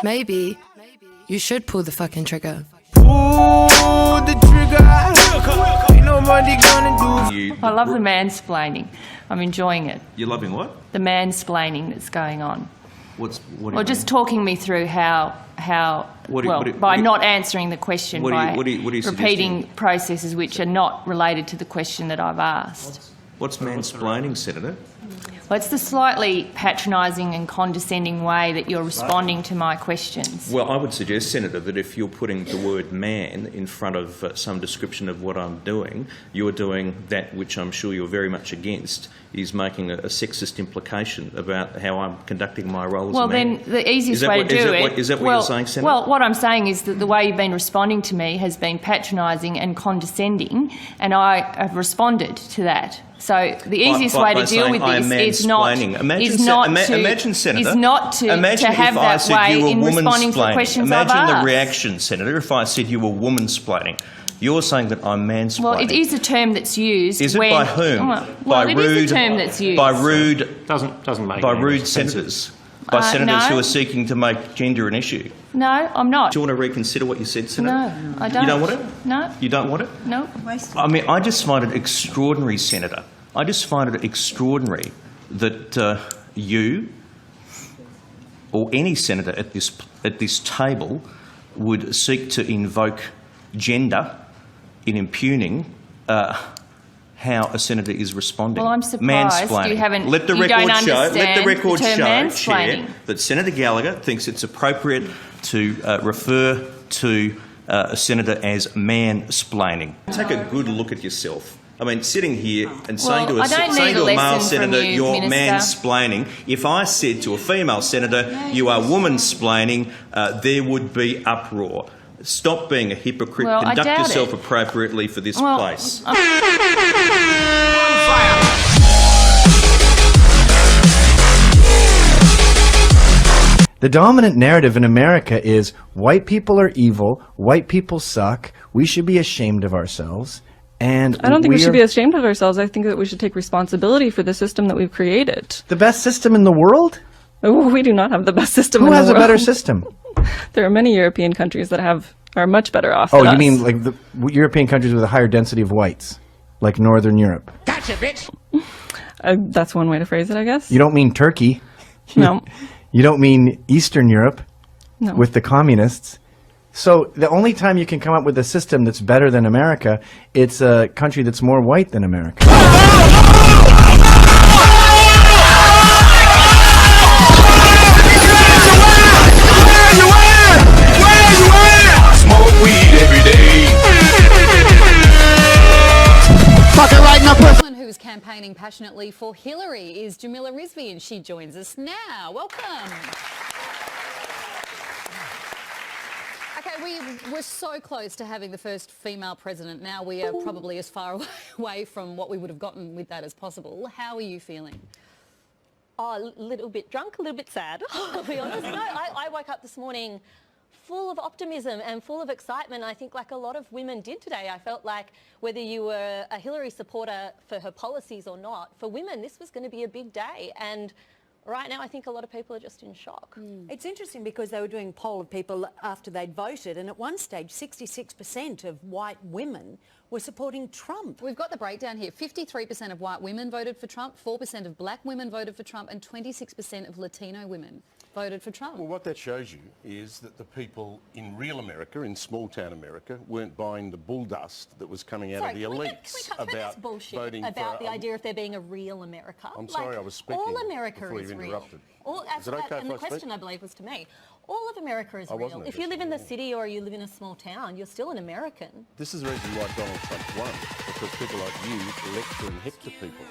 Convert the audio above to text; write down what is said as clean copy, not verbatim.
maybe you should pull the fucking trigger. Pull the trigger. Ain't nobody gonna do. I love the mansplaining. I'm enjoying it. You're loving what? The mansplaining that's going on. What do you Or just talking me through how by not answering the question, by repeating processes which are not related to the question that I've asked. What's mansplaining, Senator? Well, it's the slightly patronising and condescending way that you're responding to my questions. Well, I would suggest, Senator, that if you're putting the word man in front of some description of what I'm doing, you're doing that which I'm sure you're very much against, is making a sexist implication about how I'm conducting my role as a man. Well, then the easiest way to do it... Is that what you're saying, Senator? Well, what I'm saying is that the way you've been responding to me has been patronising and condescending, and I have responded to that. So the easiest way to deal with this is not to have that way in responding to the questions I've asked. Imagine the reaction, Senator, if I said you were woman-splaining. You're saying that I'm mansplaining. Well, it is a term that's used. Is it by whom? Well, it is a term that's used. By rude... Doesn't make by rude senators. By senators who are seeking to make gender an issue. No, I'm not. Do you want to reconsider what you said, Senator? No, I don't. You don't want it? No. You don't want it? No. I mean, I just find it extraordinary, Senator. I just find it extraordinary that you or any senator at this table would seek to invoke gender in impugning how a senator is responding. Well, I'm surprised you haven't. Let the record show, Chair, that Senator Gallagher thinks it's appropriate to refer to a senator as mansplaining. Take a good look at yourself. I mean, sitting here and saying to a male senator, you're mansplaining. If I said to a female senator, you are womansplaining, there would be uproar. Stop being a hypocrite. Conduct yourself appropriately for this place. The dominant narrative in America is white people are evil, white people suck, we should be ashamed of ourselves. And I don't think we should be ashamed of ourselves. I think that we should take responsibility for the system that we've created. The best system in the world? Oh, we do not have the best system in the world. Who has a better system? There are many European countries that are much better off than us. You mean like the European countries with a higher density of whites, like Northern Europe? Gotcha, bitch! That's one way to phrase it, I guess. You don't mean Turkey. No. You don't mean Eastern Europe with the communists. So the only time you can come up with a system that's better than America, it's a country that's more white than America. Smoke weed every day. Fucking right in the person who's campaigning passionately for Hillary is Jamila Rizvi, and she joins us now. Welcome. Okay, we're so close to having the first female president. Now we are probably as far away from what we would have gotten with that as possible. How are you feeling? Oh, a little bit drunk, a little bit sad, I'll be honest. No, I woke up this morning full of optimism and full of excitement. I think like a lot of women did today. I felt like whether you were a Hillary supporter for her policies or not, for women this was going to be a big day. And right now I think a lot of people are just in shock. It's interesting because they were doing a poll of people after they'd voted, and at one stage 66% of white women were supporting Trump. We've got the breakdown here. 53% of white women voted for Trump, 4% of black women voted for Trump, and 26% of Latino women voted for Trump. Well, what that shows you is that the people in real America, in small-town America, weren't buying the bull dust that was coming out of the elites about bullshit voting about the idea of there being a real America. I'm sorry, I was speaking. All America is real. Is it okay and the question, I believe, was to me. All of America is real. If you live in the city or you live in a small town, you're still an American. This is the reason why Donald Trump won, because people like you lecture and hector people.